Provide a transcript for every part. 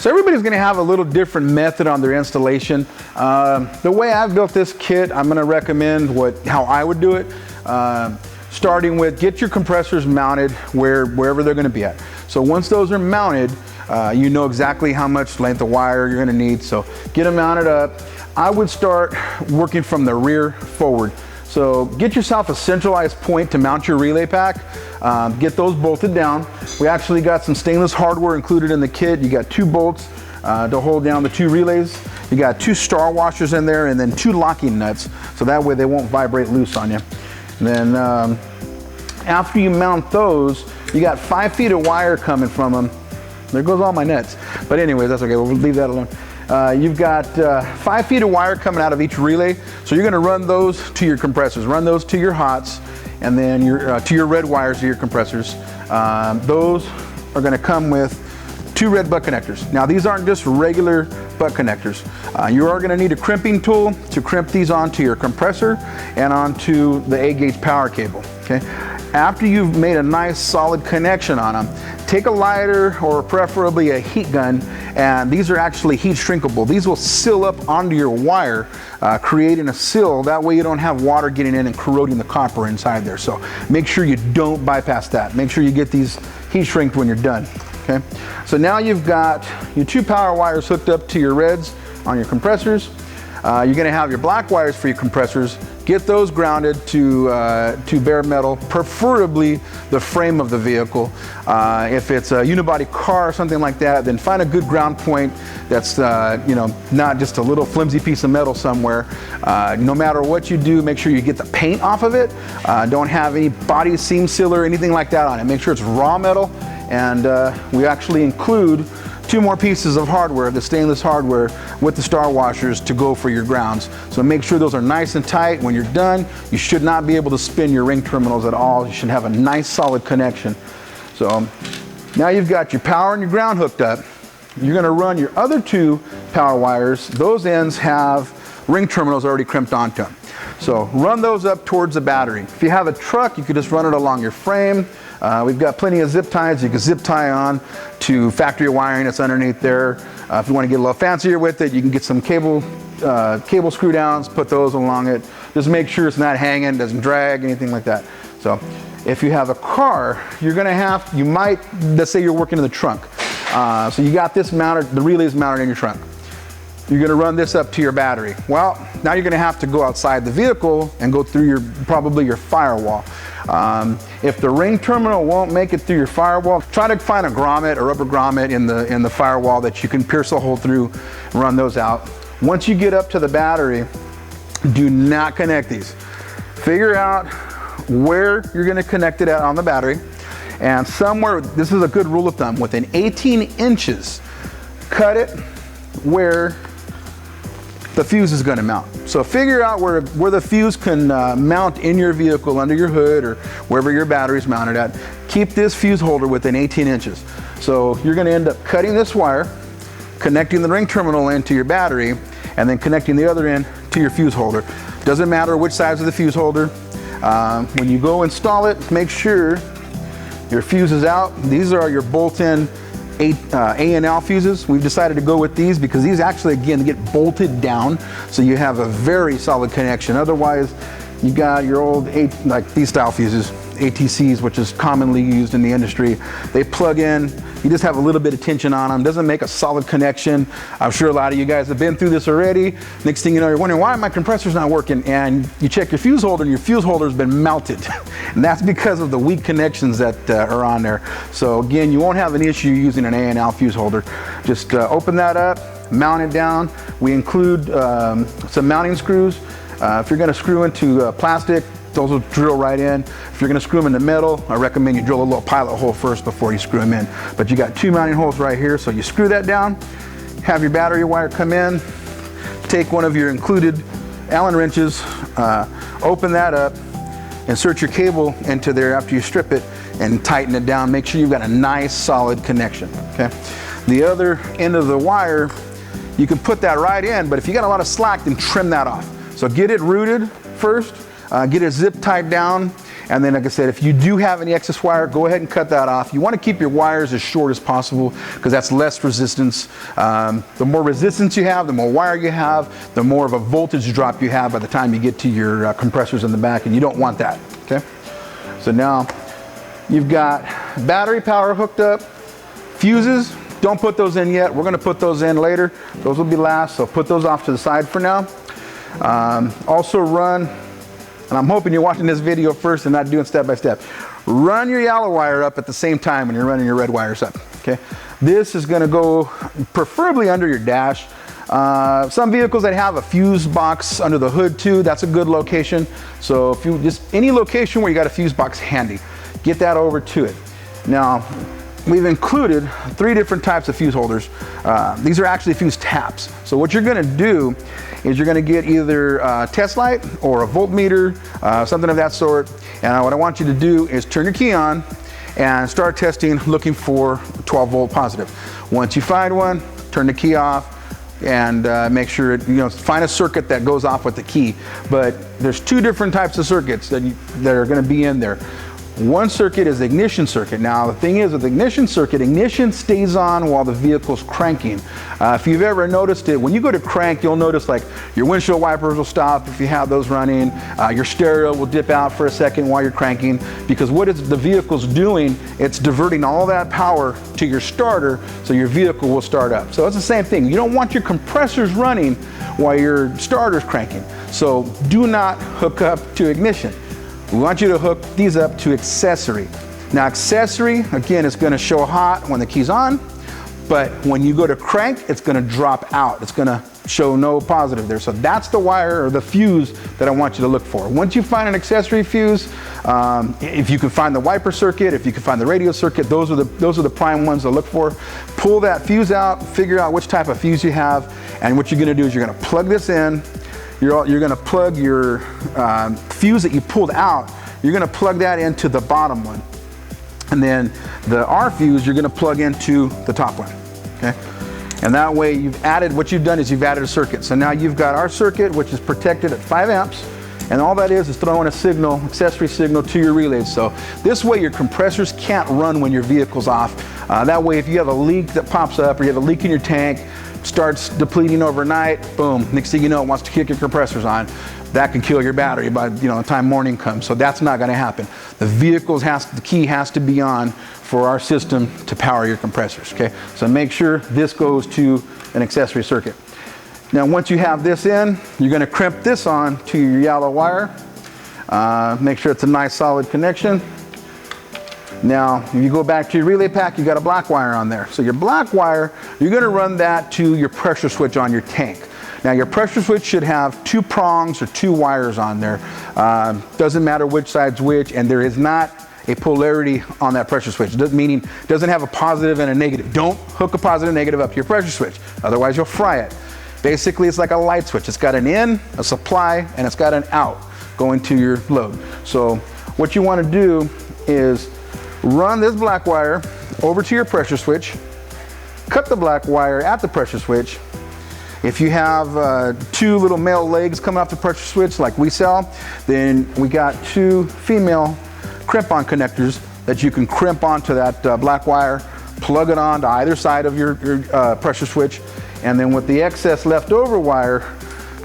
So everybody's gonna have a little different method on their installation. The way I've built this kit, I'm gonna recommend how I would do it. Starting with, get your compressors mounted wherever they're gonna be at. So once those are mounted, you know exactly how much length of wire you're gonna need. So get them mounted up. I would start working from the rear forward. So get yourself a centralized point to mount your relay pack. Get those bolted down. We actually got some stainless hardware included in the kit. You got 2 bolts to hold down the 2 relays. You got 2 star washers in there and then 2 locking nuts. So that way they won't vibrate loose on you. And then after you mount those, you got 5 feet of wire coming from them. There goes all my nuts. But anyways, that's okay, we'll leave that alone. You've got 5 feet of wire coming out of each relay. So you're gonna run those to your compressors, run those to your hots, and then to your red wires to your compressors. Those are gonna come with 2 red butt connectors. Now these aren't just regular butt connectors. You are gonna need a crimping tool to crimp these onto your compressor and onto the A-gauge power cable, okay? After you've made a nice solid connection on them, take a lighter or preferably a heat gun, and these are actually heat shrinkable. These will seal up onto your wire, creating a seal. That way you don't have water getting in and corroding the copper inside there. So make sure you don't bypass that. Make sure you get these heat shrinked when you're done, okay? So now you've got your 2 power wires hooked up to your reds on your compressors. You're gonna have your black wires for your compressors. Get those grounded to bare metal, preferably the frame of the vehicle. If it's a unibody car or something like that, then find a good ground point that's not just a little flimsy piece of metal somewhere. No matter what you do, make sure you get the paint off of it. Don't have any body seam sealer or anything like that on it. Make sure it's raw metal, and we actually include 2 more pieces of hardware, the stainless hardware with the star washers to go for your grounds. So make sure those are nice and tight. When you're done, you should not be able to spin your ring terminals at all. You should have a nice solid connection. So now you've got your power and your ground hooked up. You're gonna run your other 2 power wires. Those ends have ring terminals already crimped onto them. So run those up towards the battery. If you have a truck, you could just run it along your frame. We've got plenty of zip ties you can zip tie on to factory wiring that's underneath there. If you want to get a little fancier with it, you can get some cable screw downs, put those along it. Just make sure it's not hanging, doesn't drag, anything like that. So if you have a car, let's say you're working in the trunk. So you got this mounted, the relay is mounted in your trunk. You're gonna run this up to your battery. Well, now you're gonna have to go outside the vehicle and go through probably your firewall. If the ring terminal won't make it through your firewall, try to find a grommet or rubber grommet in the firewall that you can pierce a hole through and run those out. Once you get up to the battery, do not connect these. Figure out where you're gonna connect it at on the battery, and somewhere, this is a good rule of thumb, within 18 inches, cut it where the fuse is going to mount. So figure out where the fuse can mount in your vehicle, under your hood, or wherever your battery is mounted at. Keep this fuse holder within 18 inches. So you're going to end up cutting this wire, connecting the ring terminal into your battery, and then connecting the other end to your fuse holder. Doesn't matter which size of the fuse holder. When you go install it, make sure your fuse is out. These are your bolt-in A&L fuses. We've decided to go with these because these actually, again, get bolted down, so you have a very solid connection. Otherwise, you got your old, like these style fuses, ATCs, which is commonly used in the industry. They plug in, you just have a little bit of tension on them, doesn't make a solid connection. I'm sure a lot of you guys have been through this already. Next thing you know, you're wondering, why my compressor's not working? And you check your fuse holder, and your fuse holder's been melted. And that's because of the weak connections that are on there. So again, you won't have an issue using an A&L fuse holder. Just open that up, mount it down. We include some mounting screws. If you're gonna screw into plastic, those will drill right in. If you're gonna screw them into metal, I recommend you drill a little pilot hole first before you screw them in. But you got 2 mounting holes right here, so you screw that down, have your battery wire come in, take one of your included Allen wrenches, open that up, insert your cable into there after you strip it, and tighten it down. Make sure you've got a nice solid connection, okay? The other end of the wire, you can put that right in, but if you got a lot of slack, then trim that off. So get it rooted first, get it zip tied down, And then, like I said, if you do have any excess wire, go ahead and cut that off. You want to keep your wires as short as possible because that's less resistance. The more resistance you have, the more wire you have, the more of a voltage drop you have by the time you get to your compressors in the back, and you don't want that, okay? So now you've got battery power hooked up, fuses, don't put those in yet. We're going to put those in later. Those will be last, so put those off to the side for now. Also run, and I'm hoping you're watching this video first and not doing step by step. Run your yellow wire up at the same time when you're running your red wires up, okay? This is going to go preferably under your dash. Some vehicles that have a fuse box under the hood too, that's a good location. So if you just, any location where you got a fuse box handy, get that over to it. Now, we've included 3 different types of fuse holders. These are actually fuse taps. So what you're gonna do is you're gonna get either a test light or a voltmeter, something of that sort. And what I want you to do is turn your key on and start testing, looking for 12 volt positive. Once you find one, turn the key off and make sure it, find a circuit that goes off with the key. But there's 2 different types of circuits that are gonna be in there. One circuit is the ignition circuit. Now the thing is with the ignition circuit, ignition stays on while the vehicle's cranking. If you've ever noticed it, when you go to crank, you'll notice like your windshield wipers will stop if you have those running. Your stereo will dip out for a second while you're cranking, because what the vehicle's doing, it's diverting all that power to your starter so your vehicle will start up. So it's the same thing. You don't want your compressors running while your starter's cranking. So do not hook up to ignition. We want you to hook these up to accessory. Now accessory, again, is going to show hot when the key's on, but when you go to crank, it's going to drop out. It's going to show no positive there. So that's the wire or the fuse that I want you to look for. Once you find an accessory fuse, if you can find the wiper circuit, if you can find the radio circuit, those are the prime ones to look for. Pull that fuse out, figure out which type of fuse you have, and what you're going to do is you're going to plug this in. You're going to plug your fuse that you pulled out, you're going to plug that into the bottom one. And then the R fuse, you're going to plug into the top one, okay? And that way what you've done is you've added a circuit. So now you've got our circuit, which is protected at 5 amps. And all that is throwing a signal, accessory signal to your relays. So this way your compressors can't run when your vehicle's off. That way if you have a leak that pops up or you have a leak in your tank, starts depleting overnight, boom, next thing you know it wants to kick your compressors on. That can kill your battery by the time morning comes. So that's not going to happen. The key has to be on for our system to power your compressors, okay? So make sure this goes to an accessory circuit. Now once you have this in, you're going to crimp this on to your yellow wire. Make sure it's a nice solid connection. Now, if you go back to your relay pack, you got a black wire on there. So your black wire, you're going to run that to your pressure switch on your tank. Now your pressure switch should have 2 prongs or 2 wires on there. Doesn't matter which side's which, and there is not a polarity on that pressure switch. Meaning it doesn't have a positive and a negative. Don't hook a positive and negative up to your pressure switch, otherwise you'll fry it. Basically it's like a light switch. It's got an in, a supply, and it's got an out going to your load. So what you want to do is run this black wire over to your pressure switch, cut the black wire at the pressure switch. If you have 2 little male legs coming off the pressure switch like we sell, then we got 2 female crimp-on connectors that you can crimp onto that black wire, plug it on to either side of your pressure switch, and then with the excess leftover wire,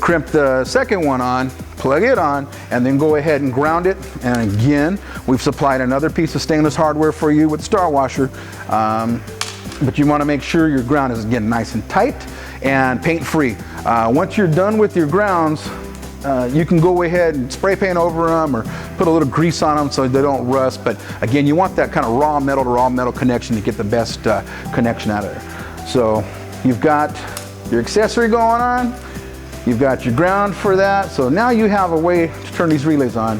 crimp the second one on, plug it on, and then go ahead and ground it. And again, we've supplied another piece of stainless hardware for you with the star washer. But you want to make sure your ground is, again, nice and tight and paint free. Once you're done with your grounds, you can go ahead and spray paint over them or put a little grease on them so they don't rust. But again, you want that kind of raw metal to raw metal connection to get the best connection out of there. So you've got your accessory going on. You've got your ground for that. So now you have a way to turn these relays on.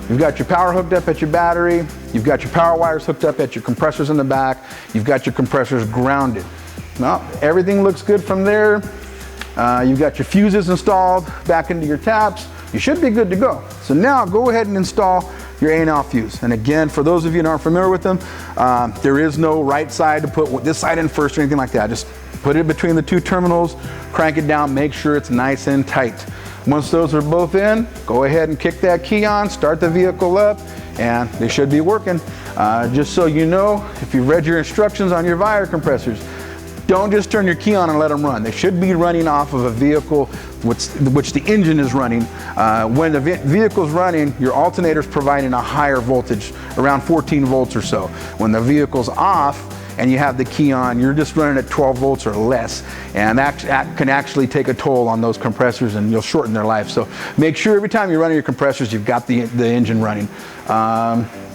You've got your power hooked up at your battery. You've got your power wires hooked up at your compressors in the back. You've got your compressors grounded. Now, everything looks good from there. You've got your fuses installed back into your taps. You should be good to go. So now go ahead and install your A&L fuse. And again, for those of you that aren't familiar with them, there is no right side to put this side in first or anything like that. Just put it between the 2 terminals, crank it down, make sure it's nice and tight. Once those are both in, go ahead and kick that key on, start the vehicle up, and they should be working. Just so you know, if you've read your instructions on your Vire compressors, don't just turn your key on and let them run. They should be running off of a vehicle which the engine is running. When the vehicle's running, your alternator's providing a higher voltage, around 14 volts or so. When the vehicle's off and you have the key on, you're just running at 12 volts or less. And that can actually take a toll on those compressors, and you'll shorten their life. So make sure every time you're running your compressors, you've got the engine running.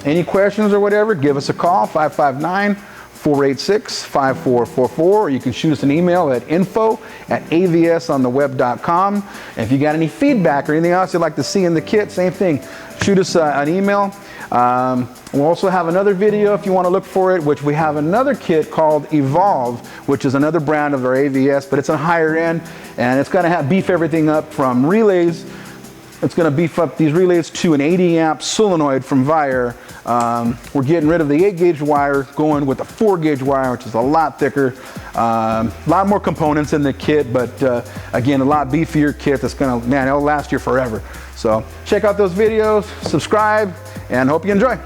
Any questions or whatever, give us a call, 559-486-5444, or you can shoot us an email at info@avsontheweb.com. And if you got any feedback or anything else you'd like to see in the kit, same thing, shoot us an email. We'll also have another video if you want to look for it, which we have another kit called Evolve, which is another brand of our AVS, but it's a higher end, and it's going to beef everything up from relays. It's going to beef up these relays to an 80 amp solenoid from Vire. We're getting rid of the 8-gauge wire, going with a 4-gauge wire, which is a lot thicker. A lot more components in the kit, but again, a lot beefier kit that's going to, man, it'll last you forever. So check out those videos, subscribe, and hope you enjoy.